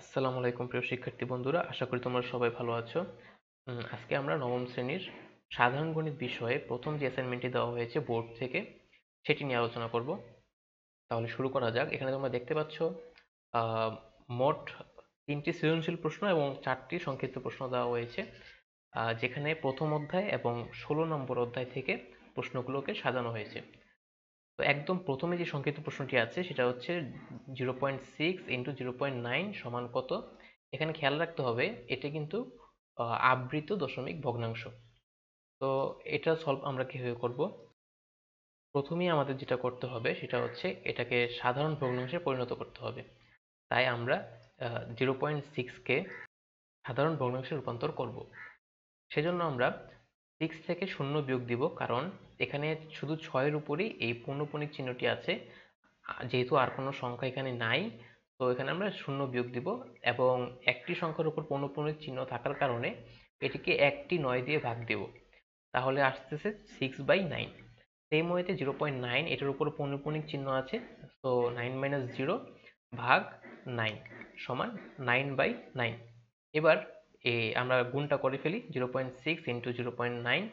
আসসালামু আলাইকুম প্রিয় শিক্ষার্থী বন্ধুরা, আশা করি তোমরা সবাই ভালো আছো। আজকে আমরা নবম শ্রেণীর সাধারণ গণিত বিষয়ে প্রথম যে অ্যাসাইনমেন্টটি দেওয়া হয়েছে বোর্ড থেকে সেটি নিয়ে আলোচনা করব। তাহলে শুরু করা যাক। এখানে তোমরা দেখতে পাচ্ছ আহ, মোট 3টি সৃজনশীল প্রশ্ন এবং 4টি সংক্ষিপ্ত প্রশ্ন দেওয়া হয়েছে, যেখানে প্রথম অধ্যায় এবং 16 নম্বর অধ্যায় থেকে প্রশ্নগুলোকে সাজানো হয়েছে। তো একদম প্রথমে যে সংক্ষিপ্ত প্রশ্নটি আছে সেটা হচ্ছে 0.6 ইন্টু 0.9 সমান কত। এখানে খেয়াল রাখতে হবে এটা কিন্তু আবৃত দশমিক ভগ্নাংশ। তো এটা সলভ আমরা কিভাবে করব? প্রথমেই আমাদের যেটা করতে হবে সেটা হচ্ছে এটাকে সাধারণ ভগ্নাংশে পরিণত করতে হবে। তাই আমরা 0.6কে সাধারণ ভগ্নাংশে রূপান্তর করব। সেজন্য আমরা 6 থেকে 0 বিয়োগ দিব, কারণ এখানে শুধু 6-এর উপরেই এই পৌনঃপুনিক চিহ্নটি আছে। যেহেতু আর কোনো সংখ্যা এখানে নাই, তো এখানে আমরা 0 বিয়োগ দিব এবং একটি সংখ্যার উপর পৌনঃপুনিক চিহ্ন থাকার কারণে এটিকে একটি 9 দিয়ে ভাগ দেব। তাহলে আসতেছে 6/9। সেম ওয়েতে 0.9 এটার উপর পৌনঃপুনিক চিহ্ন আছে, তো 9 - 0 ভাগ 9 সমান 9/9। এবার আমরা গুণটা করে ফেলি। 0.6 ইন্টু 0.9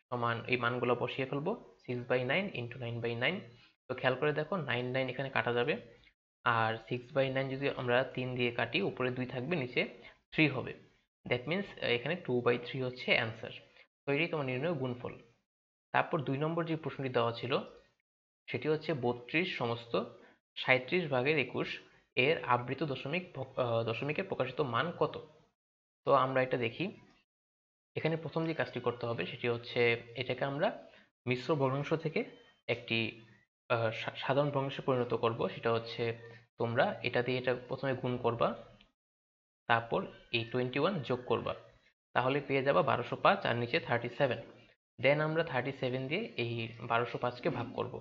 সমান, এই মানগুলো বসিয়ে ফেলবো। 6/9 ইন্টু 9/9। তো খেয়াল করে দেখো 9 এখানে কাটা যাবে, আর 6/9 যদি আমরা 3 দিয়ে কাটি, উপরে 2 থাকবে, নিচে 3 হবে। দ্যাট মিন্স এখানে 2/3 হচ্ছে অ্যান্সার। তো এটাই তোমার নির্ণয় গুণফল। তারপর 2 নম্বর যে প্রশ্নটি দেওয়া ছিল সেটি হচ্ছে 32 সমস্ত 37/21 এর আবৃত দশমিকের প্রকাশিত মান কত। তো আমরা এটা দেখি। এখানে প্রথম যে কাজটি করতে হবে সেটি হচ্ছে এটাকে আমরা মিশ্র ভগ্নাংশ থেকে একটি সাধারণ ভগ্নাংশে পরিণত করব। সেটা হচ্ছে তোমরা এটা দিয়ে এটা প্রথমে গুণ করবা, তারপর এই 21 যোগ করবা, তাহলে পেয়ে যাবা 1205 আর নিচে 37। দেন আমরা 37 দিয়ে এই 1205কে ভাগ করব।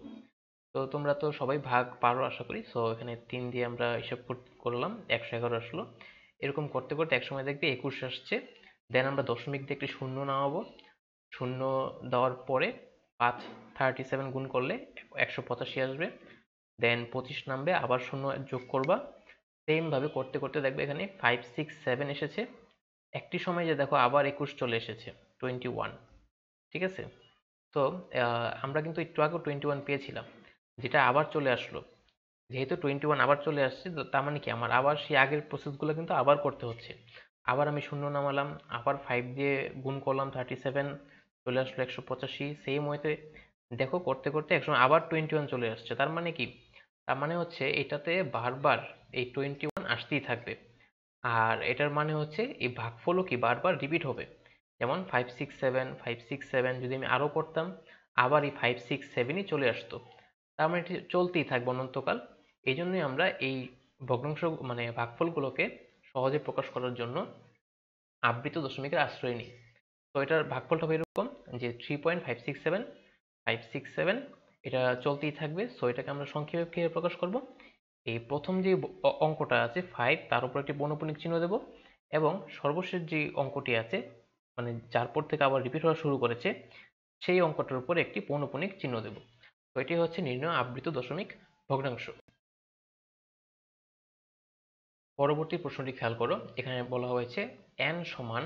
তো তোমরা তো সবাই ভাগ পারো আশা করি। সো এখানে 3 দিয়ে আমরা হিসাব করলাম, 111 আসলো। এরকম করতে করতে একসময় দেখবে 21 আসছে। দেন আমরা দশমিক দিয়ে একটি শূন্য নামাবো। শূন্য দেওয়ার পরে 37 গুণ করলে 185 আসবে। দেন 25 নামবে, আবার শূন্য যোগ করবা। সেম ভাবে করতে করতে দেখবে এখানে 5, 6, 7 এসেছে। একটি সময় যে দেখো আবার 21 চলে এসেছে, 21। ঠিক আছে? তো আমরা কিন্তু একটু আগে 21 পেয়েছিলাম, যেটা আবার চলে আসলো। যেহেতু 21 আবার চলে আসছে, তো তার মানে কি আমার আবার সেই আগের প্রসেসগুলো কিন্তু আবার করতে হচ্ছে। আবার আমি শূন্য নামালাম, আবার 5 দিয়ে গুণ করলাম, 37 চলে আসলো 185। সেম ওয়েতে দেখো করতে করতে একসময় আবার 21 চলে আসছে। তার মানে কি? তার মানে হচ্ছে এটাতে বারবার এই 21 আসতেই থাকবে। আর এটার মানে হচ্ছে এই ভাগফলও কি বারবার রিপিট হবে। যেমন 567 567 যদি আমি আরো করতাম, আবার এই 567ই চলে আসতো। তার মানে এটি চলতেই থাকবে অনন্তকাল। এই জন্যই আমরা এই ভগ্নাংশ মানে ভাগফলগুলোকে সহজে প্রকাশ করার জন্য আবৃত দশমিকের আশ্রয় নিই। তো এটার ভাগফলটা হবে এরকম যে 3.567 567, এটা চলতেই থাকবে। সো এটাকে আমরা সংক্ষেপে কিভাবে প্রকাশ করব? এই প্রথম যে অঙ্কটা আছে 5, তার উপর একটি পৌনঃপুনিক চিহ্ন দেব, এবং সর্বশেষ যে অঙ্কটি আছে, মানে যার পর থেকে আবার রিপিট হওয়া শুরু করেছে, সেই অঙ্কটার উপর একটি পৌনঃপুনিক চিহ্ন দেব। তো এটি হচ্ছে নির্ণয় আবৃত দশমিক ভগ্নাংশ। পরবর্তী প্রশ্নটি খেয়াল করো। এখানে বলা হয়েছে n সমান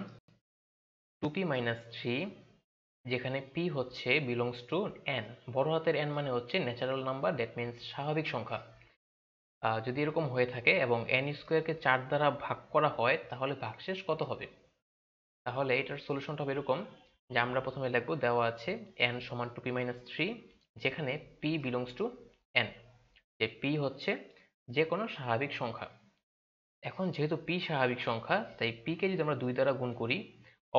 2p - 3, যেখানে p হচ্ছে বিলংস টু n। বড় হাতের n মানে হচ্ছে ন্যাচারাল নাম্বার, দ্যাট মিন্স স্বাভাবিক সংখ্যা। যদি এরকম হয়ে থাকে এবং n স্কোয়ারকে 4 দ্বারা ভাগ করা হয়, তাহলে ভাগশেষ কত হবে? তাহলে এটার সলিউশনটা হবে এরকম যে আমরা প্রথমে লিখব, দেওয়া আছে n সমান 2p - 3, যেখানে p বিলংস টু n, যে p হচ্ছে যে কোনো স্বাভাবিক সংখ্যা। এখন যেহেতু p স্বাভাবিক সংখ্যা, তাই p কে যদি আমরা 2 দ্বারা গুণ করি,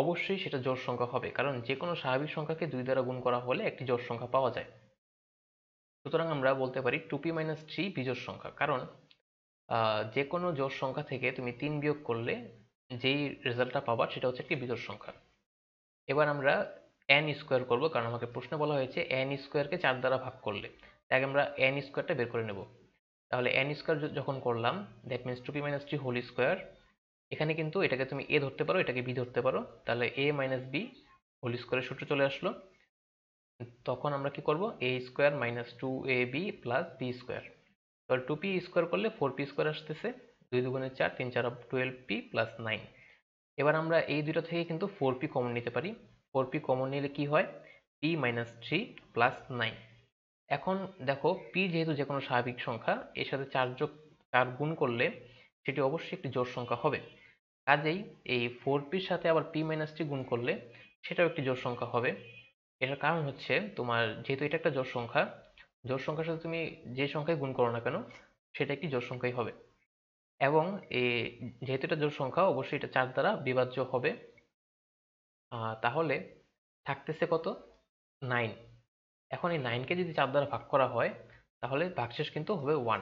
অবশ্যই সেটা জোড় সংখ্যা হবে, কারণ যে কোনো স্বাভাবিক সংখ্যাকে 2 দ্বারা গুণ করা হলে একটি জোড় সংখ্যা পাওয়া যায়। সুতরাং আমরা বলতে পারি 2p - 3 বিজোড় সংখ্যা, কারণ যে কোনো জোড় সংখ্যা থেকে তুমি 3 বিয়োগ করলে যেই রেজাল্টটা পাবা সেটা হচ্ছে একটি বিজোড় সংখ্যা। এবার আমরা n স্কোয়ার করব, কারণ আমাকে প্রশ্নে বলা হয়েছে n স্কোয়ারকে 4 দ্বারা ভাগ করলে। তাই আমরা n স্কোয়ারটা বের করে নেব। তাহলে n স্কোয়ার যখন করলাম, that means 2p - 3 whole square. এখানে কিন্তু এটাকে তুমি a ধরতে পারো, এটাকে b ধরতে পারো। তাহলে a - b হোল স্কোয়ারের সূত্র চলে আসলো। তখন আমরা কি করব? a square - 2ab + b square. এবার 2p স্কোয়ার করলে 4p স্কোয়ার আসতেছে, 2 দুগুণে 4, 3 4 12p প্লাস 9। এবার আমরা এই দুটো থেকে কিন্তু 4p কমন নিতে পারি। 4p কমন নিলে কি হয়, p মাইনাস 3 প্লাস 9। এখন দেখো p যেহেতু যে কোনো স্বাভাবিক সংখ্যা, এর সাথে 4 গুণ করলে সেটি অবশ্যই একটি জোড় সংখ্যা হবে। কাজেই এই 4p র সাথে আবার p মাইনাস 3 গুণ করলে সেটাও একটি জোড় সংখ্যা হবে। এটার কারণ হচ্ছে তোমার যেহেতু এটা একটা জোড় সংখ্যা, জোড় সংখ্যার সাথে তুমি যে সংখ্যায় গুণ করো না কেন সেটা একটি জোড় সংখ্যাই হবে। এবং যেহেতু এটা জোড় সংখ্যা, অবশ্যই এটা 4 দ্বারা বিভাজ্য হবে। তাহলে থাকতেছে কত, 9। এখন এই 9 কে যদি 4 দ্বারা ভাগ করা হয় তাহলে ভাগশেষ কিন্তু হবে 1।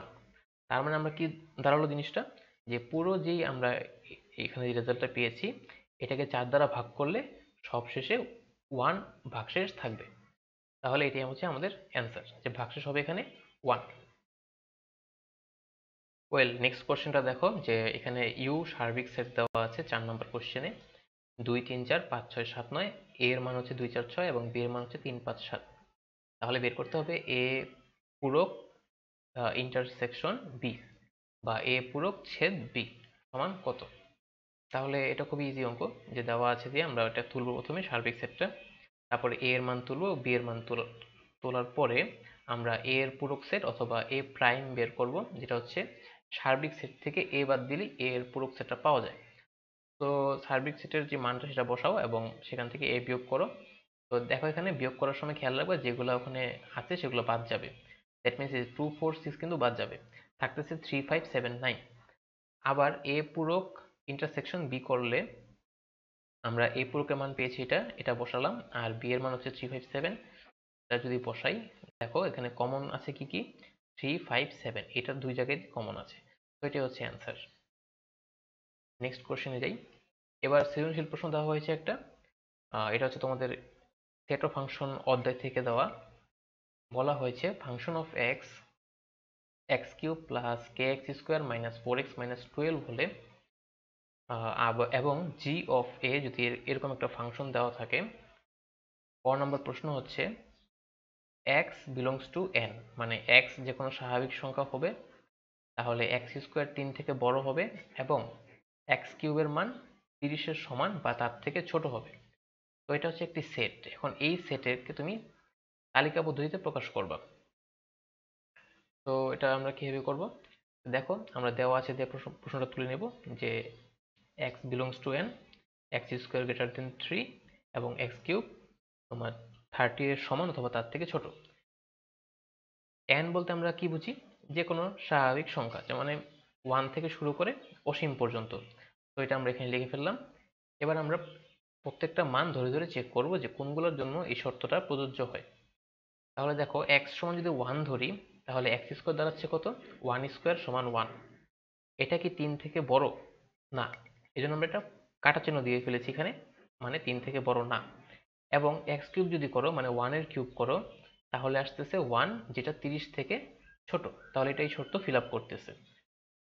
তার মানে আমরা কি দাঁড়ালো জিনিসটা, যে পুরো যেই আমরা এখানে যে রেজাল্টটা পেয়েছি এটাকে 4 দ্বারা ভাগ করলে সবশেষে 1 ভাগশেষ থাকবে। তাহলে এটাই হচ্ছে আমাদের অ্যান্সার, যে ভাগশেষ হবে এখানে 1। ওয়েল, নেক্সট কোশ্চেনটা দেখো, যে এখানে ইউ সার্বিক সেট দেওয়া আছে 4 নম্বর কোশ্চেনে। 2 3 4 5 6 7 9, এ এর মান হচ্ছে 2 4 6 এবং বি এর মান হচ্ছে 3 5 7। তাহলে বের করতে হবে এ পূরক ইন্টারসেকশন বি, বা এ পূরক ছেদ বি সমান কত। তাহলে এটা খুবই ইজি অঙ্ক, যে দেওয়া আছে দিয়ে আমরা এটা তুলব প্রথমে সার্বিক সেটটা, তারপরে এ এর মান তুলব, বি এর মান তোলার পরে আমরা এ এর পূরক সেট অথবা এ প্রাইম বের করব, যেটা হচ্ছে সার্বিক সেট থেকে এ বাদ দিলে এ এর পূরক সেটটা পাওয়া যায়। তো সার্বিক সেটের যে মানটা সেটা বসাও এবং সেখান থেকে এ বিয়োগ করো। তো দেখো এখানে বিয়োগ করার সময় খেয়াল রাখবে যেগুলো ওখানে আছে সেগুলো বাদ যাবে। দ্যাট মিনস 2 4 6 কিন্তু বাদ যাবে, থাকতেছে 3 5 7 9। আবার এ পূরক ইন্টারসেকশন বি করলে আমরা এ পূরকের মান পেয়েছি এটা বসালাম, আর বি এর মান হচ্ছে 3 5 7। এটা যদি বসাই, দেখো এখানে কমন আছে কি কি, 3 5 7, এটা দুই জায়গায় কমন আছে। তো এটাই হচ্ছে অ্যান্সার। নেক্সট কোশ্চেনে যাই। এবার সৃজনশীল প্রশ্ন দেওয়া হয়েছে একটা, এটা হচ্ছে তোমাদের সেট অফ ফাংশন অধ্যায় থেকে দেওয়া। বলা হয়েছে function of x x cube plus K x square minus 4x minus 12 হলে এবং জি অফ এ যদি এরকম একটা ফাংশন দেওয়া থাকে। ক নম্বর প্রশ্ন হচ্ছে x বিলংস টু n, মানে x যে কোনো স্বাভাবিক সংখ্যা হবে, তাহলে এক্স স্কোয়ার 3 থেকে বড় হবে এবং এক্স কিউবের মান 30 এর সমান বা তার থেকে ছোট হবে। তো এটা হচ্ছে একটি সেট। এখন এই সেটেরকে তুমি তালিকা পদ্ধতিতে প্রকাশ করবা। তো এটা আমরা কিভাবে করব, দেখো আমরা দেওয়া আছে দিয়ে প্রশ্নটা তুলে নেব, যে x belongs to n, x square greater than 3 এবং এক্স কিউব তোমার 30 এর সমান অথবা তার থেকে ছোট। n বলতে আমরা কি বুঝি, যে কোনো স্বাভাবিক সংখ্যা, যেমন 1 থেকে শুরু করে অসীম পর্যন্ত। তো এটা আমরা এখানে লিখে ফেললাম। এবার আমরা প্রত্যেকটা মান ধরে ধরে চেক করব যে কোনগুলোর জন্য এই শর্তটা প্রযোজ্য হয়। তাহলে দেখো x সমান যদি 1 ধরি, তাহলে এক্স স্কোয়ার দাঁড়াচ্ছে কত, 1 স্কোয়ার সমান 1। এটা কি 3 থেকে বড়, না, এই জন্য আমরা এটা কাটা চিহ্ন দিয়ে ফেলেছি এখানে, মানে 3 থেকে বড় না। এবং এক্স কিউব যদি করো, মানে 1 এর কিউব করো, তাহলে আসতেছে 1 যেটা 30 থেকে ছোট, তাহলে এটা এই শর্ত ফিল আপ করতেছে।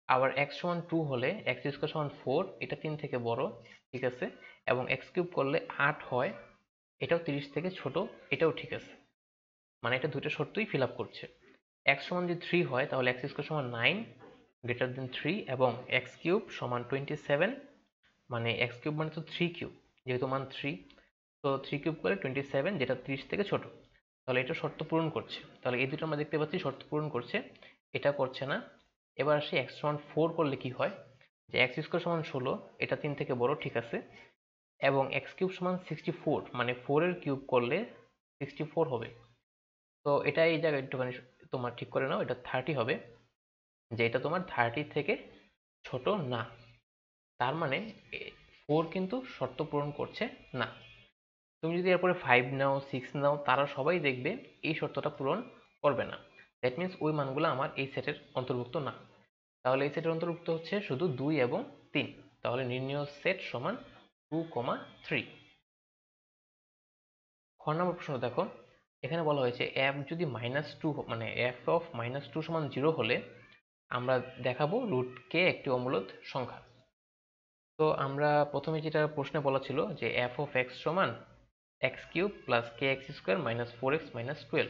আবার এক্স সমান 2 হলে এক্স স্কোয়ার সমান 4, এটা 3 থেকে বড়, ঠিক আছে, এবং এক্স কিউব করলে 8 হয়, এটাও 30 থেকে ছোট, এটাও ঠিক আছে, মানে এটা দুটো শর্তই ফিল আপ করছে। এক্স সমান যদি 3 হয় তাহলে এক্স স্কোয়ার সমান 9 গ্রেটার দেন 3 এবং এক্স কিউব সমান 27, মানে এক্স কিউব মানে তো 3 কিউব, যেহেতু মান 3, তো 3 কিউব করে 27 যেটা 30 থেকে ছোট, তাহলে এটা শর্ত পূরণ করছে। তাহলে এই দুটো আমরা দেখতে পাচ্ছি শর্ত পূরণ করছে, এটা করছে না। এবার আসি এক্স সমান 4 করলে কি হয়, যে এক্স স্কোয়ার সমান 16, এটা 3 থেকে বড়, ঠিক আছে, এবং এক্স কিউব সমান 64, মানে 4 এর কিউব করলে 64 হবে। তো এটা এই জায়গায় একটুখানি তোমার ঠিক করে নাও, এটা 30 হবে, যে এটা তোমার 30 থেকে ছোট না। তার মানে 4 কিন্তু শর্ত পূরণ করছে না। তুমি যদি এরপরে 5 নাও 6 নাও, তারা সবাই দেখবে এই শর্তটা পূরণ করবে না। দ্যাট মিনস ওই মানগুলো আমার এই সেটের অন্তর্ভুক্ত না। তাহলে এই সেটের অন্তর্ভুক্ত হচ্ছে শুধু 2 এবং 3। তাহলে নির্ণেয় সেট সমান 2, 3। খ নম্বর প্রশ্ন দেখো, এখানে বলা হয়েছে f যদি -2, মানে f অফ -2 সমান 0 হলে আমরা দেখাবো রুট কে একটি অমূলদ সংখ্যা। তো আমরা প্রথমে যেটা প্রশ্নে বলা ছিল যে f অফ x সমান x cube plus K x square minus 4x minus 12,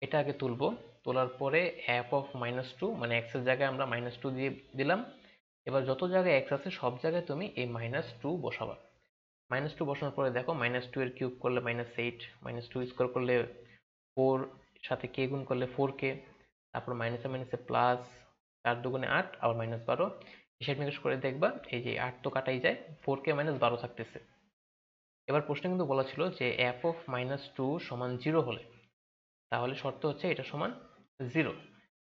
এটা আগে তুলবো। তোলার পরে f অফ -2, মানে x এর জায়গায় আমরা -2 দিয়ে দিলাম, এবার যত জায়গায় এক্স আছে সব জায়গায় তুমি এই -2 বসাবা। -2 বসানোর পরে দেখো -2 এর কিউব করলে -8, -2 স্কোয়ার করলে 4, সাথে কে গুণ করলে 4k, তারপর মাইনাসে মাইনাসে প্লাস, 4 দুগুণে 8, আবার -12। হিসাব নিকাশ করে দেখবা এই যে 8 তো কাটাই যায়, 4k -12 থাকতেছে। এবার প্রশ্নে কিন্তু বলা ছিল যে f অফ -2 সমান 0 হলে, তাহলে শর্ত হচ্ছে এটা সমান 0।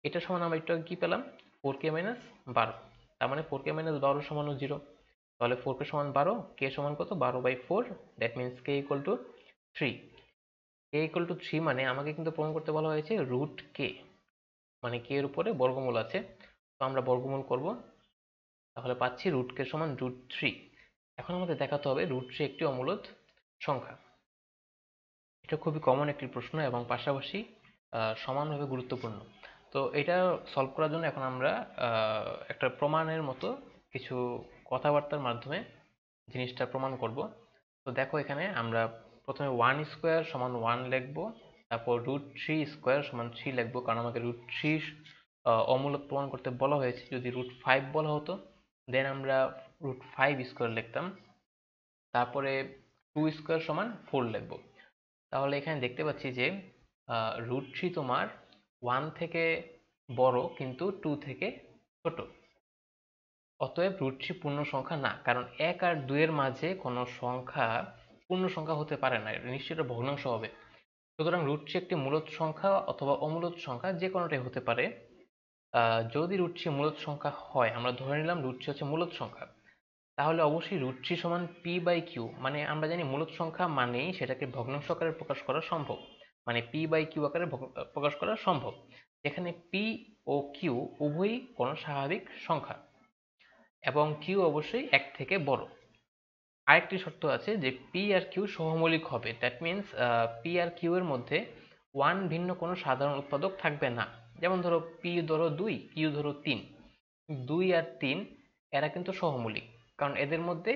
এটা সমান আমরা একটু আগে কি পেলাম, 4k -12, তার মানে 4k -12 সমান 0। তাহলে 4k সমান 12, k সমান কত, 12/4, that means k equal to 3। k equal to 3 মানে আমাকে কিন্তু প্রমাণ করতে বলা হয়েছে রুট k, মানে k এর উপরে বর্গমূল আছে। তো আমরা বর্গমূল করব, তাহলে পাচ্ছি রুট k সমান √3। এখন আমাদের দেখাতে হবে √3 একটি অমূলদ সংখ্যা। এটা খুবই কমন একটি প্রশ্ন এবং পাশাপাশি সমানভাবে গুরুত্বপূর্ণ। তো এটা সলভ করার জন্য এখন আমরা একটা প্রমাণের মতো কিছু কথাবার্তার মাধ্যমে জিনিসটা প্রমাণ করব। তো দেখো এখানে আমরা প্রথমে 1 স্কোয়ার সমান 1 লিখবো, তারপর √3 স্কোয়ার সমান 3 লিখবো, কারণ আমাকে √3 অমূলদ প্রমাণ করতে বলা হয়েছে। যদি √5 বলা হতো দেন আমরা √5 স্কোয়ার লিখতাম, তারপরে 2 স্কোয়ার সমান 4 লিখবো। তাহলে এখানে দেখতে পাচ্ছি যে √3 তোমার 1 থেকে বড় কিন্তু 2 থেকে ছোট, অতএব √3 পূর্ণ সংখ্যা না, কারণ 1 আর 2 এর মাঝে কোনো সংখ্যা পূর্ণ সংখ্যা হতে পারে না, নিশ্চয়ই এটা ভগ্নাংশ হবে। সুতরাং √3 একটি মূলদ সংখ্যা অথবা অমূলদ সংখ্যা, যে কোনোটাই হতে পারে। যদি √3 মূলদ সংখ্যা হয়, আমরা ধরে নিলাম √3 হচ্ছে মূলদ সংখ্যা, তাহলে অবশ্যই √3 সমান p/q, মানে আমরা জানি মূলদ সংখ্যা মানেই সেটাকে ভগ্নাংশ আকারে প্রকাশ করা সম্ভব, মানে p/q আকারে প্রকাশ করা সম্ভব, যেখানে p ও q উভয়ই কোনো স্বাভাবিক সংখ্যা এবং q অবশ্যই 1 থেকে বড়। আরেকটি শর্ত আছে যে p আর q সহমৌলিক হবে, দ্যাট মিনস p আর q এর মধ্যে 1 ভিন্ন কোনো সাধারণ উৎপাদক থাকবে না। যেমন ধরো p ধরো 2, q ধরো 3, 2 আর 3 এরা কিন্তু সহমৌলিক, কারণ এদের মধ্যে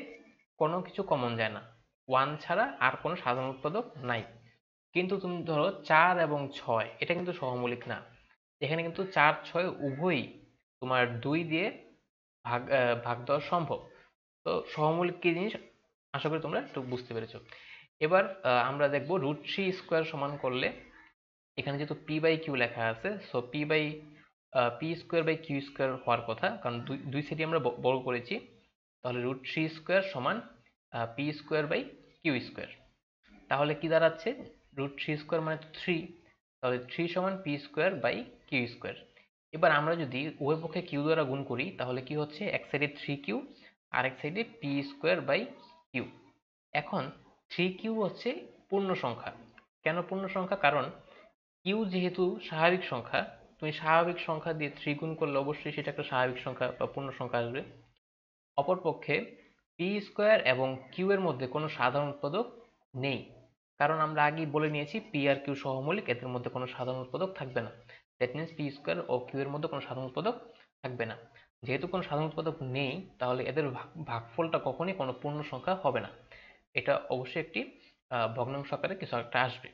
কোনো কিছু কমন যায় না, 1 ছাড়া আর কোনো সাধারণ উৎপাদক নাই। কিন্তু তুমি ধরো 4 এবং 6, এটা কিন্তু সহমৌলিক না, এখানে কিন্তু 4, 6 উভয়ই তোমার 2 দিয়ে ভাগ দেওয়া সম্ভব। তো সহমৌলিক কি জিনিস আশা করি তোমরা একটু বুঝতে পেরেছো। এবার আমরা দেখব √3 স্কোয়ার সমান করলে, এখানে যেহেতু p/q লেখা আছে, সো p²/q² হওয়ার কথা, কারণ দুই সাইডে আমরা বর্গ করেছি। তাহলে √3 স্কোয়ার সমান p²/q²। তাহলে কি দাঁড়াচ্ছে, √3 স্কোয়ার মানে 3, তাহলে 3 সমান p²/q²। এবার আমরা যদি উভয় পক্ষে q দ্বারা গুণ করি, তাহলে কি হচ্ছে, এক সাইডে 3q আর এক সাইডে p²/q। এখন 3q হচ্ছে পূর্ণ সংখ্যা। কেন পূর্ণ সংখ্যা, কারণ q যেহেতু স্বাভাবিক সংখ্যা, তুমি স্বাভাবিক সংখ্যা দিয়ে 3 গুণ করলে অবশ্যই সেটা একটা স্বাভাবিক সংখ্যা বা পূর্ণ সংখ্যা আসবে। অপরপক্ষে p² এবং q এর মধ্যে কোনো সাধারণ উৎপাদক নেই, কারণ আমরা আগেই বলে নিয়েছি p আর q সহমৌলিক, এদের মধ্যে কোনো সাধারণ উৎপাদক থাকবে না। That means p² O q এর মধ্যে কোনো সাধারণ উৎপাদক থাকবে না। যেহেতু কোনো সাধারণ উৎপাদক নেই, তাহলে এদের ভাগফলটা কখনই কোনো পূর্ণ সংখ্যা হবে না, এটা অবশ্যই একটি ভগ্নাংশ আকারে কিছু একটা আসবে।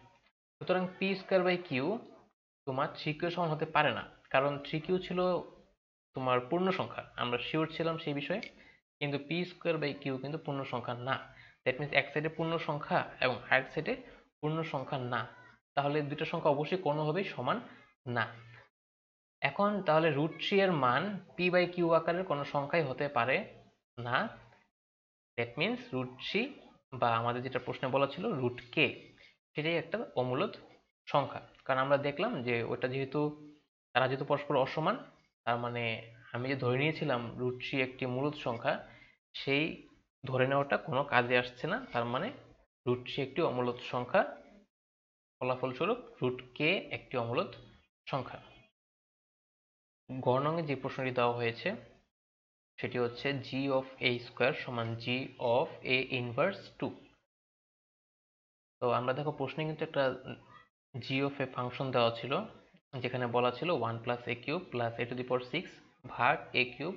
সুতরাং p²/q তোমার 3q সমান হতে পারে না, কারণ 3q ছিল তোমার পূর্ণ সংখ্যা, আমরা শিওর ছিলাম সেই বিষয়ে, কিন্তু p²/q কিন্তু পূর্ণ সংখ্যা না। দ্যাট মিনস এক সাইডে পূর্ণ সংখ্যা এবং আরেক সাইডে পূর্ণ সংখ্যা না, তাহলে দুটো সংখ্যা অবশ্যই কোনোভাবেই সমান না। এখন তাহলে √3 এর মান p/q আকারের কোনো সংখ্যাই হতে পারে না। দ্যাট মিনস √3 বা আমাদের যেটা প্রশ্নে বলা ছিল √k, সেটাই একটা অমূলদ সংখ্যা। কারণ আমরা দেখলাম যে তারা যেহেতু পরস্পর অসমান, তার মানে আমি যে ধরে নিয়েছিলাম √3 একটি মূলদ সংখ্যা, সেই ধরে নেওয়াটা কোনো কাজে আসছে না, তার মানে √3 একটি অমূলদ সংখ্যা, ফলাফলস্বরূপ √k একটি অমূলদ সংখ্যা। গ নঙে যে প্রশ্নটি দেওয়া হয়েছে সেটি হচ্ছে g(a² সমান g(a−2)। তো আমরা দেখো প্রশ্নে কিন্তু একটা g(a) ফাংশন দেওয়া ছিল, যেখানে বলা ছিল 1 + a³ + a⁶ ভাগ a³।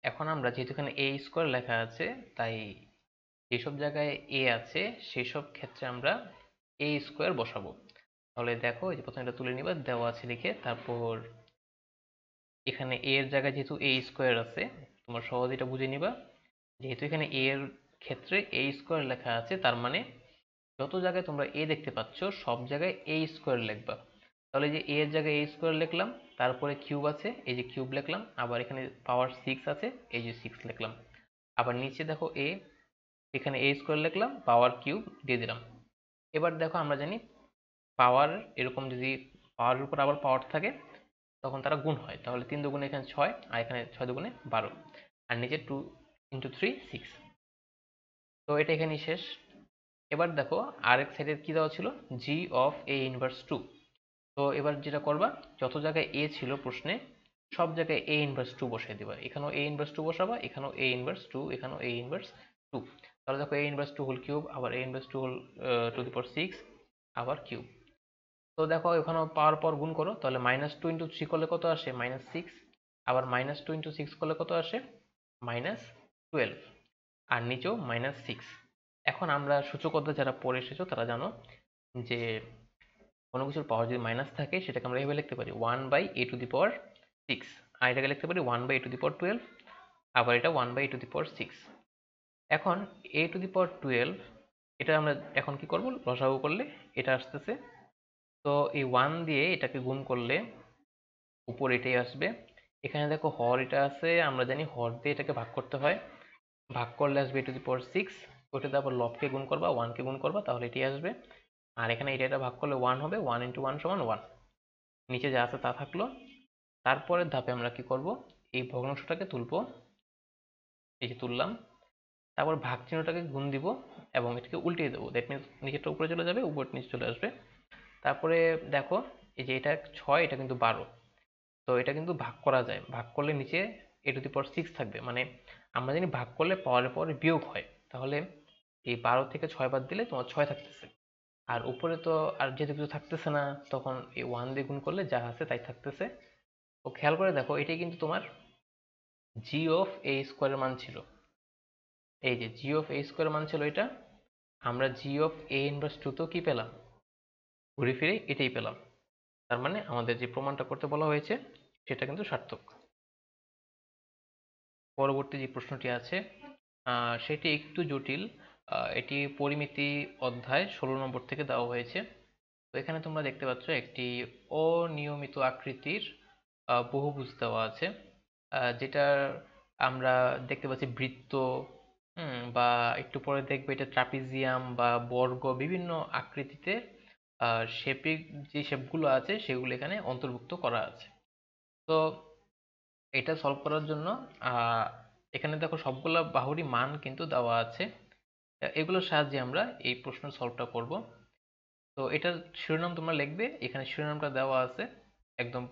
এখন আমরা যেহেতু এখানে a² লেখা আছে, তাই যেসব জায়গায় a আছে সেসব ক্ষেত্রে আমরা a² বসাবো। তাহলে দেখো এই যে প্রথমে এটা তুলে নিবা, দেওয়া আছে লিখে, তারপর এখানে a এর জায়গায় যেহেতু a² আছে, তোমার সহজে এটা বুঝে নিবা, যেহেতু এখানে a এর ক্ষেত্রে a স্কোয়ার লেখা আছে, তার মানে যত জায়গায় তোমরা a দেখতে পাচ্ছ সব জায়গায় a স্কোয়ার লিখবা। তাহলে যে a এর জায়গায় a স্কোয়ার লিখলাম, তারপরে কিউব আছে, এই যে কিউব লিখলাম, আবার এখানে পাওয়ার 6 আছে, এই যে 6 লিখলাম। আবার নিচে দেখো a, এখানে a স্কোয়ার লিখলাম, পাওয়ার কিউব দিয়ে দিলাম। এবার দেখো আমরা জানি পাওয়ার এরকম যদি পাওয়ারের উপর আবার পাওয়ার থাকে তখন তারা গুণ হয়, তাহলে 3 দুগুণে এখানে 6, আর এখানে 6 দুগুণে 12, আর নিচে 2 × 3 6। তো এটা এখানেই শেষ। এবার দেখো আরেক সাইডের কি দেওয়া ছিল, g অফ a ইনভার্স 2। তো এবার যেটা করবা, যত জায়গায় a ছিল প্রশ্নে সব জায়গায় a ইনভার্স 2 বসাই দিবা। এখানেও a ইনভার্স 2 বসাবা, এখানেও a ইনভার্স 2, এখানেও a ইনভার্স 2। তাহলে দেখো a ইনভার্স 2 হোল কিউব, আবার a inverse 2 whole to the power 6, আবার কিউব। তো দেখো এখানেও পাওয়ার পর গুণ করো, তাহলে -2 × 3 করলে কত আসে, -6। আবার -2 × 6 করলে কত আসে, -12, আর নিচেও -6। এখন আমরা সূচক অধ্যায় যারা পড়ে এসেছো তারা জানো যে কোনো কিছুর পাওয়ার যদি মাইনাস থাকে সেটাকে আমরা এভাবে লিখতে পারি 1/a⁶, আর এটাকে লিখতে পারি 1/a⁴, আবার এটা 1/a⁶। এখন a⁴, এটা আমরা এখন কি করব, লসাগু করলে এটা আসতেছে। তো এই 1 দিয়ে এটাকে গুণ করলে উপর এটাই আসবে। এখানে দেখো হর এটা আছে, আমরা জানি হর দিয়ে এটাকে ভাগ করতে হয়, ভাগ করলে আসবে a⁶। ওইটাতে আবার লবকে গুণ করবা, 1 কে গুণ করবা, তাহলে এটাই আসবে। আর এখানে এটা ভাগ করলে 1 হবে, 1 × 1 = 1। নিচে যা আছে তা থাকলো। তারপরের ধাপে আমরা কি করব, এই ভগ্নাংশটাকে তুলবো, এই যে তুললাম। তারপর ভাগ চিহ্নটাকে গুণ দিব এবং এটাকে উল্টিয়ে দেবো, দ্যাট মিনস নিচেরটা উপরে চলে যাবে, উপরটা নিচে চলে আসবে। তারপরে দেখো এই যে এটা 6, এটা কিন্তু 12। তো এটা কিন্তু ভাগ করা যায়, ভাগ করলে নিচে a⁶ থাকবে, মানে আমরা জানি ভাগ করলে পাওয়ারের পরে বিয়োগ হয়, তাহলে এই 12 থেকে 6 বাদ দিলে তোমার 6 থাকতেছে। আর উপরে তো আর যেহেতু কিছু থাকতেছে না, তখন এই 1 দিয়ে গুণ করলে যা আছে তাই থাকতেছে। তো খেয়াল করে দেখো এটাই কিন্তু তোমার g অফ a স্কোয়ারের মান ছিল। এই যে g অফ a স্কোয়ারের মান ছিল এটা, আমরা g অফ a ইনভার্স 2 তো কি পেলাম, ঘুরে ফিরে এটাই পেলাম। তার মানে আমাদের যে প্রমাণটা করতে বলা হয়েছে সেটা কিন্তু সার্থক। পরবর্তী যে প্রশ্নটি আছে সেটি একটু জটিল। এটি পরিমিতি অধ্যায় 16 নম্বর থেকে দেওয়া হয়েছে। তো এখানে তোমরা দেখতে পাচ্ছ একটি অনিয়মিত আকৃতির বহুভুজ দেওয়া আছে, যেটা আমরা দেখতে পাচ্ছি বৃত্ত, বা একটু পরে দেখবে এটা ট্রাপিজিয়াম বা বর্গ, বিভিন্ন আকৃতিতে শেপিং যে শেপগুলো আছে সেগুলো এখানে অন্তর্ভুক্ত করা আছে। তো এটা সলভ করার জন্য এখানে দেখো সবগুলা বাহুরই মান কিন্তু দেওয়া আছে, এগুলোর সাহায্যে আমরা এই প্রশ্ন সলভটা করব। তো এটার শিরোনাম তোমরা লিখবে, এখানে শিরোনামটা দেওয়া আছে একদম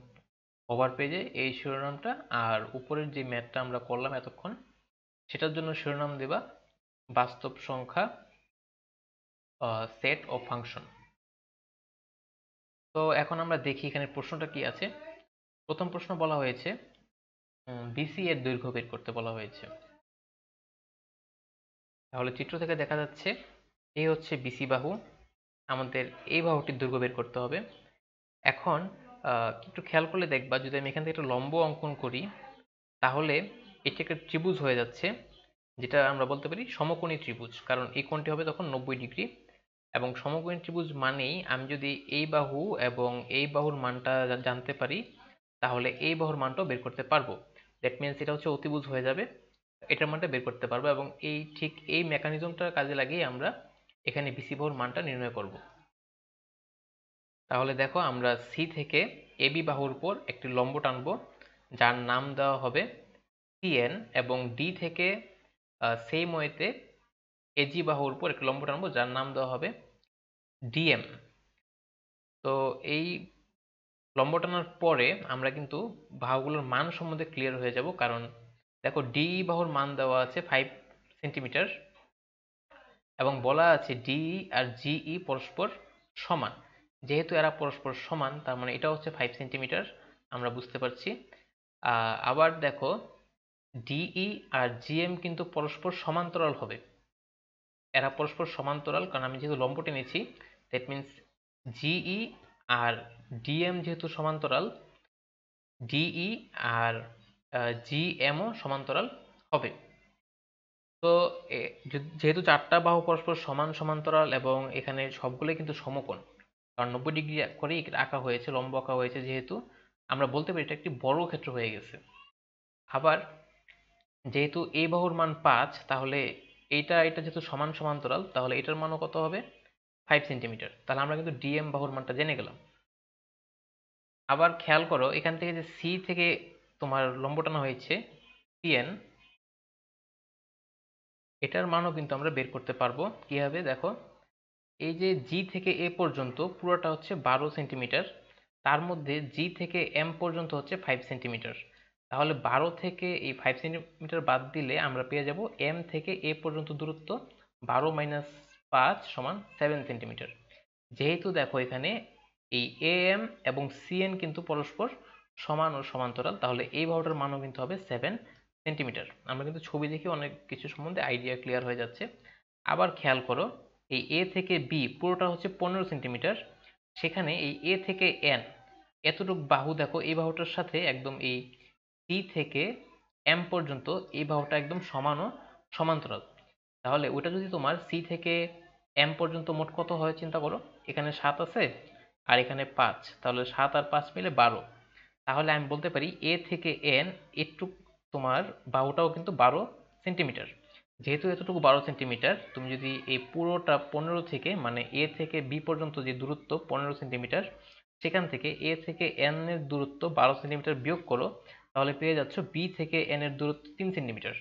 ওভার পেজে, এই শিরোনামটা। আর উপরের যে ম্যাথটা আমরা করলাম এতক্ষণ সেটার জন্য শিরোনাম দেবা বাস্তব সংখ্যা সেট অফ ফাংশন। তো এখন আমরা দেখি এখানে প্রশ্নটা কি আছে। প্রথম প্রশ্ন বলা হয়েছে বিসি এর দৈর্ঘ্য বের করতে বলা হয়েছে। তাহলে চিত্র থেকে দেখা যাচ্ছে এই হচ্ছে বিসি বাহু, আমাদের এই বাহুটির দৈর্ঘ্য বের করতে হবে। এখন একটু খেয়াল করলে দেখবা, যদি আমি এখান থেকে একটা লম্ব অঙ্কন করি তাহলে এটি একটা ত্রিভুজ হয়ে যাচ্ছে, যেটা আমরা বলতে পারি সমকোণী ত্রিভুজ, কারণ এই কোণটি হবে তখন 90 ডিগ্রি। এবং সমকোণী ত্রিভুজ মানেই আমি যদি এই বাহু এবং এই বাহুর মানটা জানতে পারি তাহলে এই বাহুর মানটাও বের করতে পারবো। দ্যাট মিনস এটা হচ্ছে অতিভুজ হয়ে যাবে, এটার মানটা বের করতে পারবো। এবং এই ঠিক এই মেকানিজমটা কাজে লাগিয়ে আমরা এখানে বিসি বাহুর মানটা নির্ণয় করব। তাহলে দেখো আমরা সি থেকে এবি বাহুর উপর একটি লম্ব টানবো যার নাম দেওয়া হবে সিএন, এবং ডি থেকে সেম ওয়েতে এজি বাহুর উপর একটি লম্ব টানবো যার নাম দেওয়া হবে ডিএম। তো এই লম্ব টানার পরে আমরা কিন্তু বাহুগুলোর মান সম্বন্ধে ক্লিয়ার হয়ে যাব, কারণ দেখো ডি বাহুর মান দেওয়া আছে 5 সেন্টিমিটার এবং বলা আছে ডিই আর জিই পরস্পর সমান। যেহেতু এরা পরস্পর সমান তার মানে এটা হচ্ছে 5 সেন্টিমিটার, আমরা বুঝতে পারছি। আবার দেখো ডিই আর জিএম কিন্তু পরস্পর সমান্তরাল হবে, এরা পরস্পর সমান্তরাল, কারণ আমি যেহেতু লম্ব টেনেছি দ্যাট মিনস জিই আর ডিএম যেহেতু সমান্তরাল, ডিই আর জিএমও সমান্তরাল হবে। তো যেহেতু চারটা বাহু পরস্পর সমান সমান্তরাল এবং এখানে সবগুলোই কিন্তু সমকোণ, কারণ 90 ডিগ্রি করেই আঁকা হয়েছে, লম্ব আঁকা হয়েছে, যেহেতু আমরা বলতে পারি এটা একটি বর্গক্ষেত্র হয়ে গেছে। আবার যেহেতু এই বাহুর মান 5, তাহলে এটা যেহেতু সমান সমান্তরাল, তাহলে এটার মানও কত হবে? 5 সেন্টিমিটার। তাহলে আমরা কিন্তু ডিএম বাহুর মানটা জেনে গেলাম। আবার খেয়াল করো, এখান থেকে যে সি থেকে তোমার লম্ব টানা হয়েছে সিএন, এটার মানও কিন্তু আমরা বের করতে পারবো। কিভাবে দেখো, এই যে জি থেকে এ পর্যন্ত পুরোটা হচ্ছে 12 সেন্টিমিটার, তার মধ্যে জি থেকে এম পর্যন্ত হচ্ছে 5 সেন্টিমিটার। তাহলে 12 থেকে এই 5 সেন্টিমিটার বাদ দিলে আমরা পেয়ে যাব এম থেকে এ পর্যন্ত দূরত্ব 12 - 5 = 7 সেন্টিমিটার। যেহেতু দেখো এখানে এই এ এম এবং সিএন কিন্তু পরস্পর সমান ও সমান্তরাল, তাহলে এই বাহুটার মানও কিন্তু হবে 7 সেন্টিমিটার। আমরা কিন্তু ছবি দেখে অনেক কিছু সম্বন্ধে আইডিয়া ক্লিয়ার হয়ে যাচ্ছে। আবার খেয়াল করো, এই এ থেকে বি পুরোটা হচ্ছে 15 সেন্টিমিটার, সেখানে এই এ থেকে এন এতটুকু বাহু দেখো, এই বাহুটার সাথে একদম এই সি থেকে এম পর্যন্ত এই বাহুটা একদম সমান ও সমান্তরাল। তাহলে ওটা যদি তোমার সি থেকে এম পর্যন্ত মোট কত হয় চিন্তা করো, এখানে 7 আছে আর এখানে 5, তাহলে 7 আর 5 মিলে 12। তাহলে আমি বলতে পারি এ থেকে এন একটু তোমার বাহুটাও কিন্তু 12 সেন্টিমিটার। যেহেতু এতটুকু 12 সেন্টিমিটার, তুমি যদি এই পুরোটা 15 থেকে, মানে এ থেকে বি পর্যন্ত যে দূরত্ব 15 সেন্টিমিটার, সেখান থেকে এ থেকে এন এর দূরত্ব 12 সেন্টিমিটার বিয়োগ করো, তাহলে পেয়ে যাচ্ছ বি থেকে এন এর দূরত্ব 3 সেন্টিমিটার।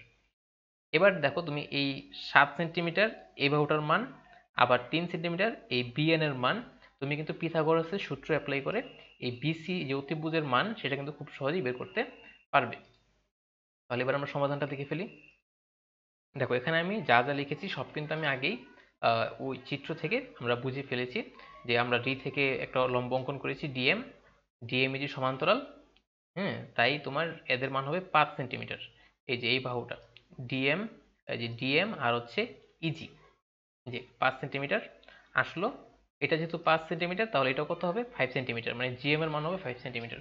এবার দেখো তুমি এই 7 সেন্টিমিটার এই বাহুটার মান, আবার 3 সেন্টিমিটার এই বিএন এর মান, তুমি কিন্তু পিথাগোরাসের সূত্র অ্যাপ্লাই করে এই বিসি যে অতিভুজের মান সেটা কিন্তু খুব সহজেই বের করতে পারবে। তাহলে এবার আমরা সমাধানটা দেখে ফেলি। দেখো এখানে আমি যা যা লিখেছি সব কিন্তু আমি আগেই ওই চিত্র থেকে আমরা বুঝে ফেলেছি, যে আমরা ডি থেকে একটা লম্ব অঙ্কন করেছি ডিএম, ডিএম ইজ সমান্তরাল, হ্যাঁ, তাই তোমার এদের মান হবে 5 সেন্টিমিটার। এই যে এই বাহুটা ডিএম, এই যে ডিএম আর হচ্ছে ইজি, যে 5 সেন্টিমিটার আসলো। এটা যেহেতু 5 সেন্টিমিটার, তাহলে এটা কত হবে? 5 সেন্টিমিটার, মানে জিএম এর মান হবে 5 সেন্টিমিটার।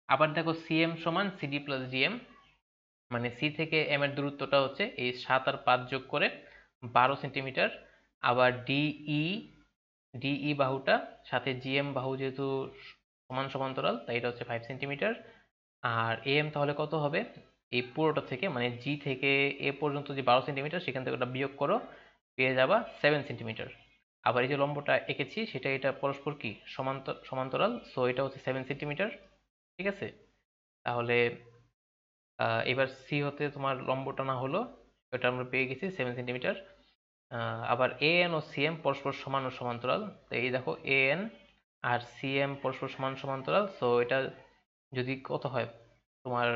আবার দেখো সিএম সমান সিডি প্লাস ডিএম, মানে সি থেকে এম এর দূরত্বটা হচ্ছে এই 7 আর 5 যোগ করে 12 সেন্টিমিটার। আবার ডিই, ডিই বাহুটা সাথে জিএম বাহু যেহেতু সমান সমান্তরাল, তাই এটা হচ্ছে 5 সেন্টিমিটার। আর এম তাহলে কত হবে? এই পুরোটা থেকে, মানে জি থেকে এ পর্যন্ত যে 12 সেন্টিমিটার, সেখান থেকে ওটা বিয়োগ করো, পেয়ে যাবা 7 সেন্টিমিটার। আবার এই যে লম্বটা এঁকেছি সেটা এটা পরস্পর কি সমান্তরাল, সো এটা হচ্ছে 7 সেন্টিমিটার। ঠিক আছে, তাহলে এবার সি হতে তোমার লম্ব টানা হলো, এটা আমরা পেয়ে গেছি 7 সেন্টিমিটার। আবার এ এন ও সিএম পরস্পর সমান ও সমান্তরাল, তো এই দেখো এ এন আর সিএম পরস্পর সমান সমান্তরাল, সো এটা যদি কত হয় তোমার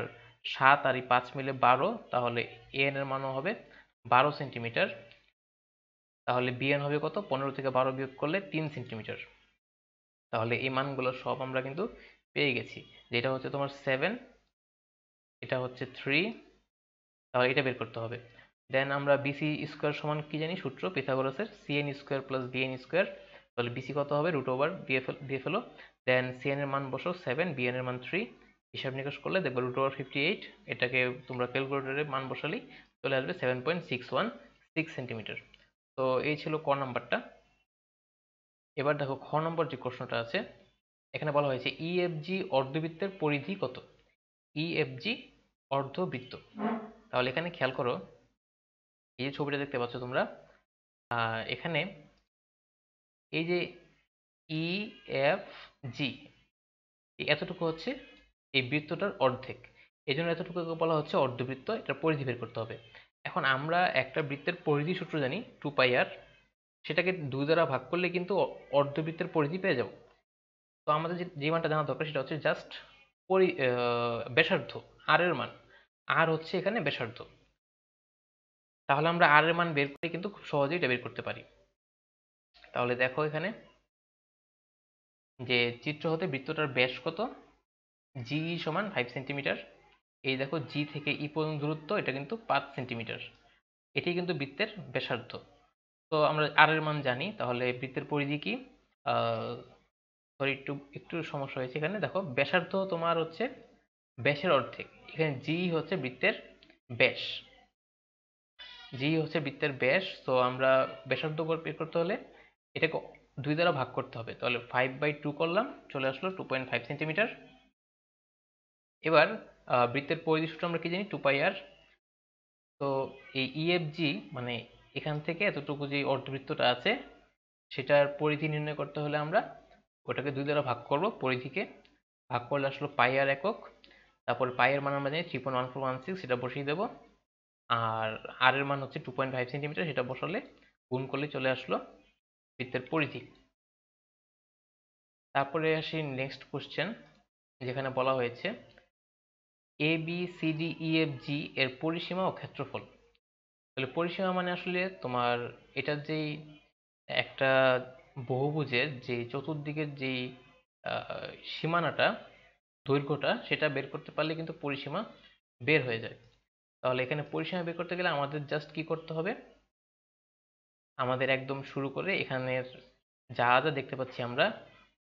7 আর এই 5 মিলে 12, তাহলে এ এন এর মানও হবে 12 সেন্টিমিটার। তাহলে বি এন হবে কত? 15 থেকে 12 বিয়োগ করলে 3 সেন্টিমিটার। তাহলে এই মানগুলো সব আমরা কিন্তু পেয়ে গেছি, যেটা হচ্ছে তোমার 7, এটা হচ্ছে 3, তাহলে এটা বের করতে হবে। দেন আমরা বিসি স্কোয়ার সমান কি জানি সূত্র পিথাগোরাসের, CN square plus BN square. তাহলে বিসি কত হবে? রুট ওভার দিয়ে ফেলো। দেন সিএন এর মান বসো 7, বিএন এর মান 3, হিসাব নিকাশ করলে দেখবে রুট ওভার 58। এটাকে তোমরা ক্যালকুলেটরে মান বসালেই চলে আসবে 7.616 সেন্টিমিটার। তো এই ছিল ক নাম্বারটা। এবার দেখো খ নম্বর যে প্রশ্নটা আছে, এখানে বলা হয়েছে ইএফজি অর্ধবৃত্তের পরিধি কত? ইএফজি অর্ধবৃত্ত। তাহলে এখানে খেয়াল করো, এই যে ছবিটা দেখতে পাচ্ছ তোমরা, এখানে এই যে ই এফ জি, এতটুকু হচ্ছে এই বৃত্তটার অর্ধেক, এই জন্য এতটুকু বলা হচ্ছে অর্ধবৃত্ত, এটার পরিধি বের করতে হবে। এখন আমরা একটা বৃত্তের পরিধি সূত্র জানি 2πr, সেটাকে 2 দ্বারা ভাগ করলে কিন্তু অর্ধবৃত্তের পরিধি পেয়ে যাব। তো আমাদের যে মানটা জানা দরকার সেটা হচ্ছে জাস্ট ব্যাসার্ধ, আর এর মান, আর হচ্ছে এখানে ব্যাসার্ধ। তাহলে আমরা আর এর মান বের করে কিন্তু খুব সহজেই এটা বের করতে পারি। তাহলে দেখো এখানে যে চিত্র হতে বৃত্তটার ব্যাস কত, জি সমান 5 সেন্টিমিটার। এই দেখো জি থেকে ই পর্যন্ত দূরত্ব, এটা কিন্তু 5 সেন্টিমিটার, এটাই কিন্তু বৃত্তের ব্যাসার্ধ। তো আমরা আর এর মান জানি, তাহলে বৃত্তের পরিধি কি, সরি একটু একটু সমস্যা হয়েছে এখানে। দেখো ব্যাসার্ধ তোমার হচ্ছে ব্যাসের অর্ধেক, এখানে জি হচ্ছে বৃত্তের ব্যাস, জি হচ্ছে বৃত্তের ব্যাস। তো আমরা ব্যাসার্ধ বের করতে হলে এটাকে 2 দ্বারা ভাগ করতে হবে। তাহলে 5/2 করলাম, চলে আসলো 2.5 সেন্টিমিটার। এবার বৃত্তের পরিধি সূত্র আমরা কি জানি, 2πr। তো এই ইএফজি মানে এখান থেকে এতটুকু যে অর্ধবৃত্তটা আছে সেটার পরিধি নির্ণয় করতে হলে আমরা ওটাকে 2 দ্বারা ভাগ করব, পরিধিকে ভাগ করলে আসলো পাই/আর একক। তারপর পাই-এর মান আমরা জানি 3.1416, সেটা বসিয়ে দেবো। আর আর এর মান হচ্ছে 2.5 সেন্টিমিটার, সেটা বসালে গুণ করলে চলে আসলো বৃত্তের পরিধি। তারপরে আসি নেক্সট কোশ্চেন, যেখানে বলা হয়েছে A B C D E F G এর পরিসীমা ও ক্ষেত্রফল। তাহলে পরিসীমা মানে আসলে তোমার এটার যেই একটা বহুভুজের যে চতুর্দিকের যেই সীমানাটা, দৈর্ঘ্যটা, সেটা বের করতে পারলে কিন্তু পরিসীমা বের হয়ে যায়। তাহলে এখানে পরিসীমা বের করতে গেলে আমাদের জাস্ট কি করতে হবে, আমাদের একদম শুরু করে এখানের যা যা দেখতে পাচ্ছি আমরা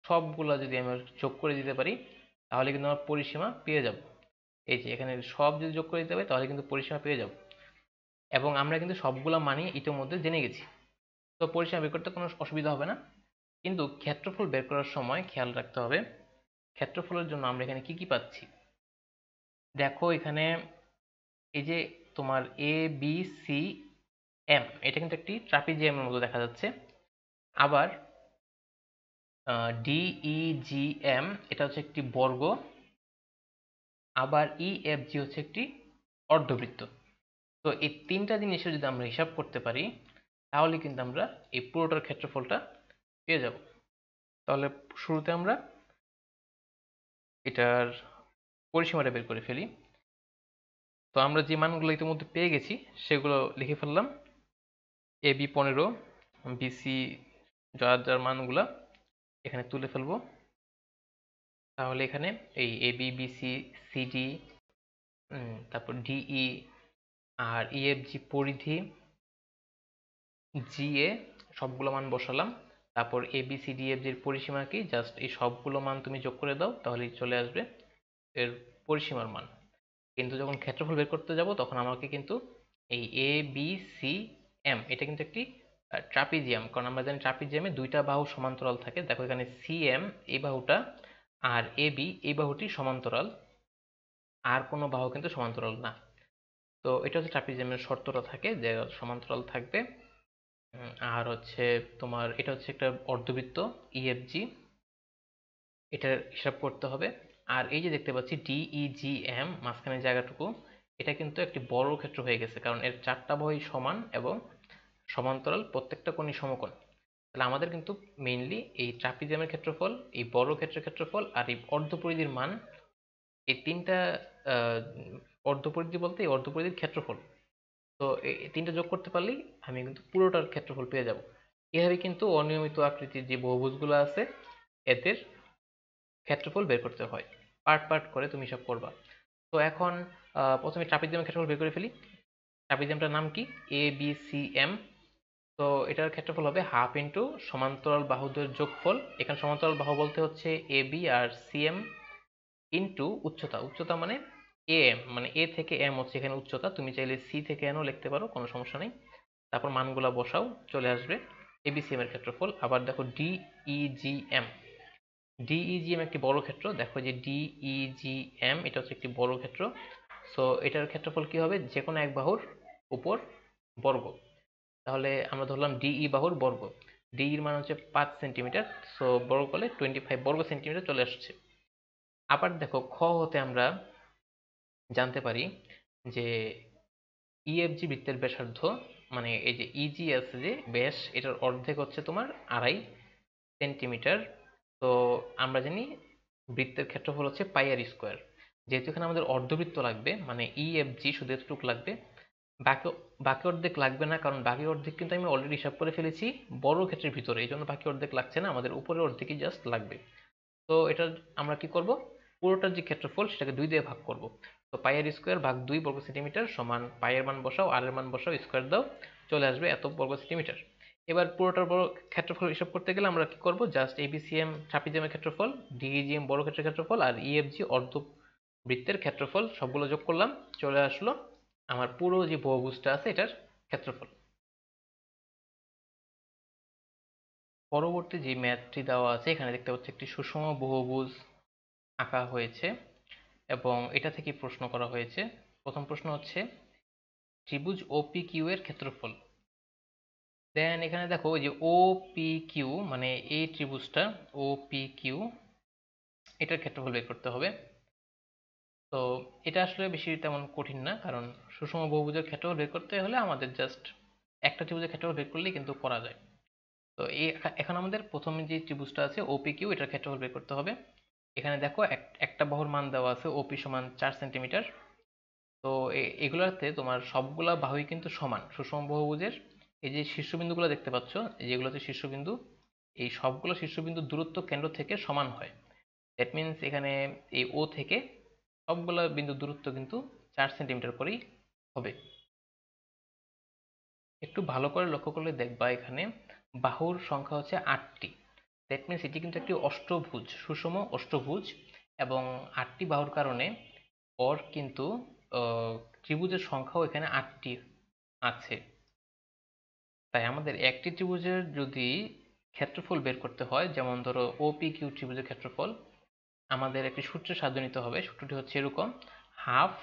সবগুলা যদি আমরা যোগ করে দিতে পারি তাহলে কিন্তু আমরা পরিসীমা পেয়ে যাব। এই যে এখানে সব যদি যোগ করে দিতে পারি তাহলে কিন্তু পরিসীমা পেয়ে যাব, এবং আমরা কিন্তু সবগুলা মানই ইতিমধ্যে জেনে গেছি। তো পরিসীমা বের করতে কোনো অসুবিধা হবে না। কিন্তু ক্ষেত্রফল বের করার সময় খেয়াল রাখতে হবে ক্ষেত্রফলের জন্য আমরা এখানে কি কি পাচ্ছি। দেখো এখানে এই যে তোমার এ বি সি এম, এটা কিন্তু একটি ট্রাপিজিয়ামের মতো দেখা যাচ্ছে। আবার ডি ই জি এম এটা হচ্ছে একটি বর্গ। আবার ই এফ জি হচ্ছে একটি অর্ধবৃত্ত। তো এই তিনটা জিনিসের যদি আমরা হিসাব করতে পারি তাহলে কিন্তু আমরা এই পুরোটার ক্ষেত্রফলটা পেয়ে যাব। তাহলে শুরুতে আমরা এটার পরিসীমাটা বের করে ফেলি। তো আমরা যে মানগুলো ইতিমধ্যে পেয়ে গেছি সেগুলো লিখে ফেললাম। এ বি 15, বিসি যার যার মানগুলা এখানে তুলে ফেলবো। তাহলে এখানে এই এ বি বিসি সিডি, তারপর ডিই আর ইএফজি পরিধি, জি এ সবগুলো মান বসালাম। তারপর এ বি সি ডি এফ জির পরিসীমা কি, জাস্ট এই সবগুলো মান তুমি যোগ করে দাও তাহলেই চলে আসবে এর পরিসীমার মান। কিন্তু যখন ক্ষেত্রফল বের করতে যাব তখন আমাকে কিন্তু এই এ বি সি এম এটা কিন্তু একটি ট্রাপিজিয়াম, কারণ আমরা জানি ট্রাপিজিয়ামে দুইটা বাহু সমান্তরাল থাকে। দেখো এখানে সি এম এই বাহুটা আর এ বি এই বাহুটি সমান্তরাল, আর কোনো বাহু কিন্তু সমান্তরাল না। তো এটা হচ্ছে ট্রাপিজিয়ামের শর্তটা থাকে যে সমান্তরাল থাকবে। আর হচ্ছে তোমার এটা হচ্ছে একটা অর্ধবৃত্ত ইএফজি, এটার হিসাব করতে হবে। আর এই যে দেখতে পাচ্ছি ডিইজিএম মাঝখানের জায়গাটুকু, এটা কিন্তু একটি বর্গক্ষেত্র হয়ে গেছে, কারণ এর চারটা বাহুই সমান এবং সমান্তরাল, প্রত্যেকটা কোণই সমকোণ। তাহলে আমাদের কিন্তু মেইনলি এই ট্রাপিজিয়ামের ক্ষেত্রফল, এই বর্গক্ষেত্রের ক্ষেত্রফল আর এই অর্ধপরিধির মান, এই তিনটা অর্ধপরিধি বলতে এই অর্ধপরিধির ক্ষেত্রফল, তো এই তিনটা যোগ করতে পারলেই আমি কিন্তু পুরোটার ক্ষেত্রফল পেয়ে যাব। এভাবে কিন্তু অনিয়মিত আকৃতির যে বহুভুজগুলো আছে এদের ক্ষেত্রফল বের করতে হয়, পার্ট পার্ট করে তুমি সব করবা। তো এখন প্রথমে ট্রাপিজিয়ামের ক্ষেত্রফল বের করে ফেলি। ট্রাপিজিয়ামটার নাম কি, এ বি সি এম। তো এটার ক্ষেত্রফল হবে হাফ ইন্টু সমান্তরাল বাহুদের যোগফল। এখানে সমান্তরাল বাহু বলতে হচ্ছে A B R C M, into উচ্চতা। উচ্চতা মানে এ এম, মানে এ থেকে এম হচ্ছে এখানে উচ্চতা, তুমি চাইলে সি থেকে এনও লিখতে পারো, কোনো সমস্যা নেই। তারপর মানগুলা বসাও, চলে আসবে এবিসিএম এর ক্ষেত্রফল। আবার দেখো ডিইজিএম, ডিইজিএম একটি বর্গক্ষেত্র। দেখো যে ডিইজিএম এটা হচ্ছে একটি বর্গক্ষেত্র। সো এটার ক্ষেত্রফল কি হবে, যে কোনো এক বাহুর উপর বর্গ। তাহলে আমরা ধরলাম ডিই বাহুর বর্গ, ডি এর মান হচ্ছে 5 সেন্টিমিটার, সো বর্গ করলে 25 বর্গ সেন্টিমিটার চলে আসছে। আবার দেখো খ হতে আমরা জানতে পারি যে ইএফজি বৃত্তের ব্যাসার্ধ, মানে এই যে ইজি আছে যে ব্যাস, এটার অর্ধেক হচ্ছে তোমার 2.5 সেন্টিমিটার। তো আমরা জানি বৃত্তের ক্ষেত্রফল হচ্ছে পাই/আর স্কোয়ার। যেহেতু এখানে আমাদের অর্ধবৃত্ত লাগবে, মানে ইএফজি শুধু এতটুকু লাগবে, বাকি বাকি অর্ধেক লাগবে না, কারণ বাকি অর্ধেক কিন্তু আমি অলরেডি হিসাব করে ফেলেছি বর্গক্ষেত্রের ভিতরে, এই জন্য বাকি অর্ধেক লাগছে না, আমাদের উপরের অর্ধেকই জাস্ট লাগবে। তো এটা আমরা কি করব, পুরোটার যে ক্ষেত্রফল সেটাকে 2 দিয়ে ভাগ করব। তো পাই/আর স্কোয়ার ভাগ 2 বর্গ সেন্টিমিটার সমান পাই এর মান বসাও, আর এর মান বসাও, স্কোয়ার দাও, চলে আসবে এত বর্গ সেন্টিমিটার। এবার পুরোটার বড় ক্ষেত্রফল হিসাব করতে গেলে আমরা কি করব, জাস্ট এবিসিএম ট্রাপিজিয়ামের ক্ষেত্রফল, ডিইজিএম বর্গক্ষেত্রের ক্ষেত্রফল আর ইএফজি অর্ধবৃত্তের ক্ষেত্রফল সবগুলো যোগ করলাম, চলে আসলো আমার পুরো যে বহুভুজটা আছে এটার ক্ষেত্রফল। পরবর্তী যে ম্যাথটি দেওয়া আছে এখানে দেখতে পাচ্ছি একটি সুষম বহুভুজ আঁকা হয়েছে এবং এটা থেকে প্রশ্ন করা হয়েছে। প্রথম প্রশ্ন হচ্ছে ত্রিভুজ OPQ এর ক্ষেত্রফল। দেন এখানে দেখো যে OPQ মানে এই ত্রিভুজটা OPQ এটার ক্ষেত্রফল বের করতে হবে। তো এটা আসলে বেশি তেমন কঠিন না, কারণ সুষম বহুভুজের ক্ষেত্রফল বের করতে হলে আমাদের জাস্ট একটা ত্রিভুজের ক্ষেত্রফল বের করলেই কিন্তু করা যায়। তো এখন আমাদের প্রথম যে ত্রিভুজটা আছে OPQ এটার ক্ষেত্রফল বের করতে হবে। এখানে দেখো একটা বাহুর মান দেওয়া আছে OP সমান 4 সেন্টিমিটার। তো এগুলাতে তোমার সবগুলা বাহুই কিন্তু সমান সুষম বহুভুজের। এই যে শীর্ষবিন্দুগুলো দেখতে পাচ্ছ, যেগুলোতে শীর্ষবিন্দু, এই সবগুলো শীর্ষবিন্দুর দূরত্ব কেন্দ্র থেকে সমান হয়। দ্যাট মিনস এখানে এই O থেকে সবগুলো বিন্দুর দূরত্ব কিন্তু 4 সেন্টিমিটার করেই হবে। একটু ভালো করে লক্ষ্য করলে দেখবা এখানে বাহুর সংখ্যা হচ্ছে 8টি। দ্যাট মিনস এটি কিন্তু একটি অষ্টভুজ, সুষম অষ্টভুজ, এবং 8টি বাহুর কারণে ওর কিন্তু ত্রিভুজের সংখ্যাও এখানে 8টি আছে। তাই আমাদের একটি ত্রিভুজের যদি ক্ষেত্রফল বের করতে হয়, যেমন ধরো OPQ ত্রিভুজের ক্ষেত্রফল, আমাদের একটি সূত্রের সাহায্য নিতে হবে। সূত্রটি হচ্ছে এরকম: half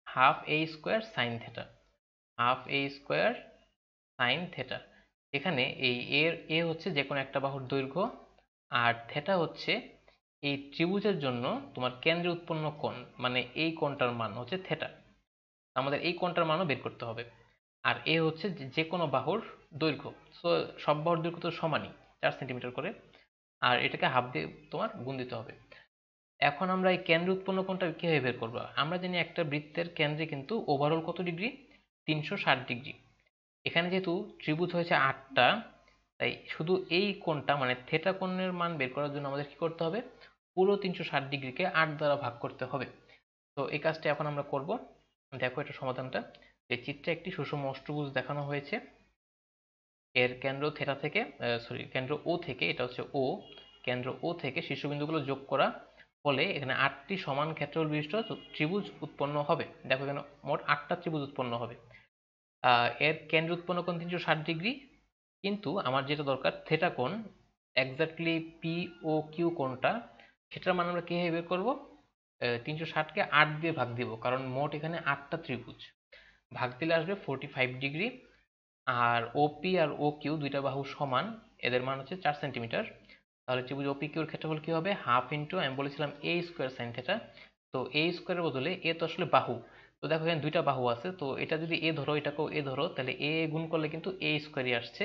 half a square sine theta, half a square sine theta. এখানে এই এ হচ্ছে যে কোনো একটা বাহুর দৈর্ঘ্য, আর থেটা হচ্ছে এই ত্রিভুজের জন্য তোমার কেন্দ্রে উৎপন্ন কোণ, মানে এই কোণটার মান হচ্ছে থেটা। আমাদের এই কোণটার মানও বের করতে হবে। আর এ হচ্ছে যে কোনো বাহুর দৈর্ঘ্য। সো সব বাহুর দৈর্ঘ্য তো সমানই, 4 সেন্টিমিটার করে, আর এটাকে হাফ দিয়ে তোমার গুণ দিতে হবে। এখন আমরা এই কেন্দ্রে উৎপন্ন কোণটা কিভাবে বের করবো? আমরা জানি একটা বৃত্তের কেন্দ্রে কিন্তু ওভারঅল কত ডিগ্রি? 360 ডিগ্রি। এখানে যেহেতু ত্রিভুজ হয়েছে 8টা, তাই শুধু এই কোণটা মানে থেটা কোণের মান বের করার জন্য আমাদের কি করতে হবে? পুরো 360 ডিগ্রিকে 8 দ্বারা ভাগ করতে হবে। তো এই কাজটা এখন আমরা করব। দেখো এটা সমাধানটা। এই চিত্রে একটি সুষম অষ্টভুজ দেখানো হয়েছে। এর কেন্দ্র থেটা থেকে, কেন্দ্র ও থেকে, এটা হচ্ছে ও, কেন্দ্র ও থেকে শীর্ষবিন্দুগুলো যোগ করা ফলে এখানে 8টি সমান ক্ষেত্রফল বিশিষ্ট ত্রিভুজ উৎপন্ন হবে। দেখো এখানে মোট 8টা ত্রিভুজ উৎপন্ন হবে। এর কেন্দ্র উৎপন্ন কোণ 360 ডিগ্রি, কিন্তু আমার যেটা দরকার থেটা কোণ, এক্স্যাক্টলি POQ কোণটা, সেটার মান আমরা কিভাবে বের করবো? 360কে 8 দিয়ে ভাগ দিব, কারণ মোট এখানে 8টা ত্রিভুজ, ভাগ দিলে আসবে 45 ডিগ্রি। আর OP আর OQ দুইটা বাহু সমান, এদের মান হচ্ছে 4 সেন্টিমিটার। তাহলে ত্রিভুজ OPQ এর ক্ষেত্রফল কি হবে? হাফ ইন্টু, আমি বলেছিলাম a স্কোয়ার সাইন থেটা। তো a স্কোয়ারের বদলে a তো আসলে বাহু, তো দেখো এখানে দুইটা বাহু আছে, তো এটা যদি a ধরো, এটাকেও a ধরো, তাহলে a গুণ করলে কিন্তু a স্কোয়ারই আসছে।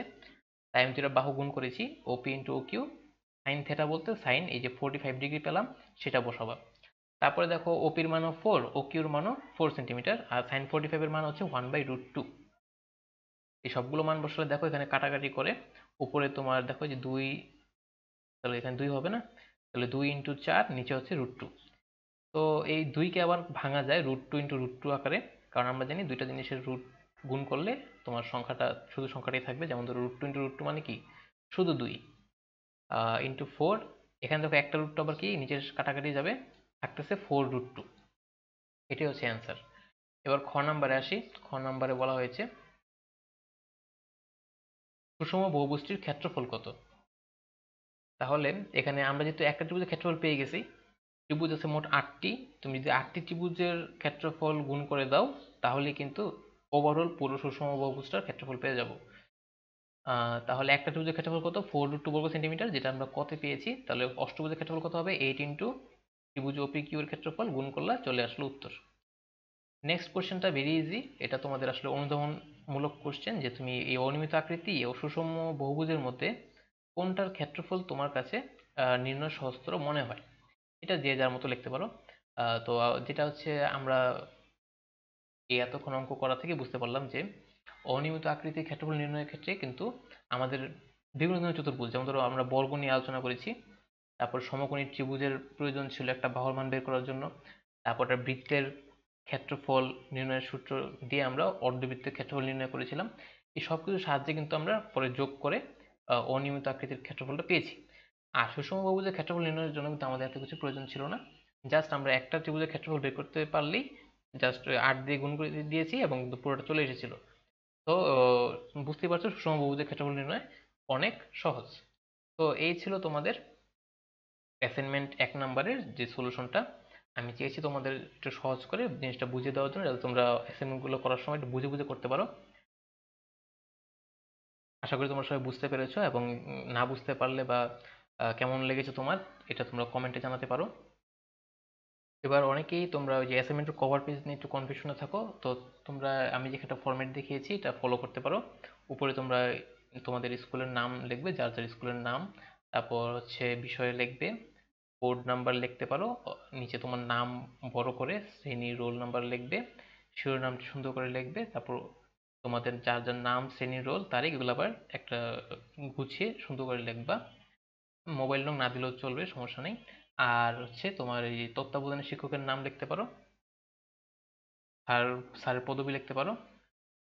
তাই আমি দুইটা বাহু গুণ করেছি, OP into OQ। Sine theta বলতে সাইন, এই যে 45 ডিগ্রি পেলাম, সেটা বসাবা। তারপরে দেখো OP এর মানও 4, OQ এর মানও 4 সেন্টিমিটার, আর সাইন 45 এর মান হচ্ছে 1/√2। এই সবগুলো মান বসালে দেখো এখানে কাটাকাটি করে উপরে তোমার দেখো যে 2, তাহলে এখানে 2 হবে না, তাহলে 2 ইন্টু 4, নিচে হচ্ছে √2। তো এই 2কে আবার ভাঙা যায় √2 ইন্টু √2 আকারে, কারণ আমরা জানি দুইটা জিনিসের রুট গুণ করলে তোমার সংখ্যাটা শুধু সংখ্যাটাই থাকবে। যেমন ধরো √2 ইন্টু √2 মানে কি? শুধু 2 ইন্টু 4। এখানে দেখো একটা √2 আবার কি নিচের কাটাকাটি যাবে, থাকতেছে 4√2। এটাই হচ্ছে অ্যান্সার। এবার খ নাম্বারে আসি। খ নাম্বারে বলা হয়েছে সুষম বহুভুজটির ক্ষেত্রফল কত? তাহলে এখানে আমরা যেহেতু একটা ত্রিভুজের ক্ষেত্রফল পেয়ে গেছি, ত্রিভুজ আছে মোট 8টি, তুমি যদি 8টি ত্রিভুজের ক্ষেত্রফল গুণ করে দাও, তাহলে কিন্তু ওভারঅল পুরো সুষম বহুভুজটার ক্ষেত্রফল পেয়ে যাব। তাহলে একটা ত্রিভুজের ক্ষেত্রফল কত? 4√2 বর্গ সেন্টিমিটার, যেটা আমরা কত পেয়েছি। তাহলে অষ্টভুজের ক্ষেত্রফল কত হবে? 8 ইন্টু ত্রিভুজ OPQ এর ক্ষেত্রফল গুণ করলে চলে আসলো উত্তর। নেক্সট কোশ্চেনটা ভেরি ইজি। এটা তোমাদের আসলে অনুধাবনমূলক কোশ্চেন, যে তুমি এই অনিয়মিত আকৃতি ও সুষম বহুভুজের মধ্যে কোনটার ক্ষেত্রফল তোমার কাছে নির্ণয় সহজতর মনে হয়। এটা যে যার মতো লিখতে পারো। তো যেটা হচ্ছে আমরা এই এতক্ষণ অঙ্ক করা থেকে বুঝতে পারলাম যে অনিয়মিত আকৃতির ক্ষেত্রফল নির্ণয়ের ক্ষেত্রে কিন্তু আমাদের বিভিন্ন ধরনের চতুর্ভুজ, যেমন ধরো আমরা বর্গ নিয়ে আলোচনা করেছি, তারপর সমকোণী ত্রিভুজের প্রয়োজন ছিল একটা বাহুর মান বের করার জন্য, তারপর একটা বৃত্তের ক্ষেত্রফল নির্ণয়ের সূত্র দিয়ে আমরা অর্ধবৃত্তের ক্ষেত্রফল নির্ণয় করেছিলাম। এই সব কিছুর সাহায্যে কিন্তু আমরা পরে যোগ করে অনিয়মিত আকৃতির ক্ষেত্রফলটা পেয়েছি। আর সুষম বহুভুজের ক্ষেত্রফল নির্ণয়ের জন্য কিন্তু আমাদের এত কিছু প্রয়োজন ছিল না। জাস্ট আমরা একটা ত্রিভুজের ক্ষেত্রফল বের করতে পারলেই জাস্ট 8 দিয়ে গুণ করে দিয়েছি এবং পুরোটা চলে এসেছিল। তো বুঝতেই পারছো সুষম বহুভুজের ক্ষেত্রফল নির্ণয় অনেক সহজ। তো এই ছিল তোমাদের অ্যাসাইনমেন্ট 1 নাম্বারের যে সলিউশনটা। আমি চেয়েছি তোমাদের একটু সহজ করে জিনিসটা বুঝিয়ে দেওয়ার জন্য, যাতে তোমরা অ্যাসাইনমেন্টগুলো করার সময় একটু বুঝে বুঝে করতে পারো। আশা করি তোমরা সবাই বুঝতে পেরেছো, এবং না বুঝতে পারলে বা কেমন লেগেছে তোমার, এটা তোমরা কমেন্টে জানাতে পারো। এবার অনেকেই তোমরা ওই যে অ্যাসাইনমেন্টের কভার পেজ নিয়ে একটু কনফিউশনে থাকো, তো তোমরা আমি যে একটা ফরম্যাট দেখিয়েছি এটা ফলো করতে পারো। উপরে তোমরা তোমাদের স্কুলের নাম লিখবে, যার যার স্কুলের নাম, তারপর হচ্ছে বিষয় লিখবে, বোর্ড নাম্বার লিখতে পারো, নিচে তোমার নাম বড় করে শ্রেণী রোল নাম্বার লিখবে, শিরোনামটি সুন্দর করে লিখবে, তারপর তোমাদের যার যার নাম শ্রেণী রোল তারিখ এগুলো আবার একটা গুছিয়ে সুন্দর করে লিখবা। মোবাইল নং না দিলেও চলবে, সমস্যা নেই। আর হচ্ছে তোমার এই তত্ত্বাবধানের শিক্ষকের নাম লিখতে পারো, আর স্যারের পদবি লিখতে পারো,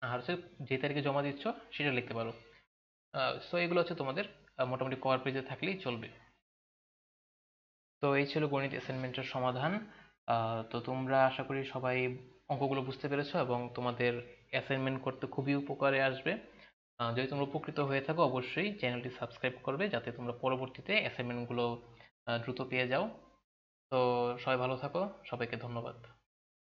আর হচ্ছে যে তারিখে জমা দিচ্ছ সেটা লিখতে পারো। সো এগুলো হচ্ছে তোমাদের মোটামুটি কভার পেজে থাকলেই চলবে। তো এই ছিল গণিত অ্যাসাইনমেন্টের সমাধান। তো তোমরা আশা করি সবাই অঙ্কগুলো বুঝতে পেরেছো, এবং তোমাদের অ্যাসাইনমেন্ট করতে খুবই উপকারে আসবে। যদি তোমরা উপকৃত হয়ে থাকো অবশ্যই চ্যানেলটি সাবস্ক্রাইব করবে, যাতে তোমরা পরবর্তীতে অ্যাসাইনমেন্টগুলো দ্রুত পেয়ে যাও। তো সবাই ভালো থাকো, সবাইকে ধন্যবাদ।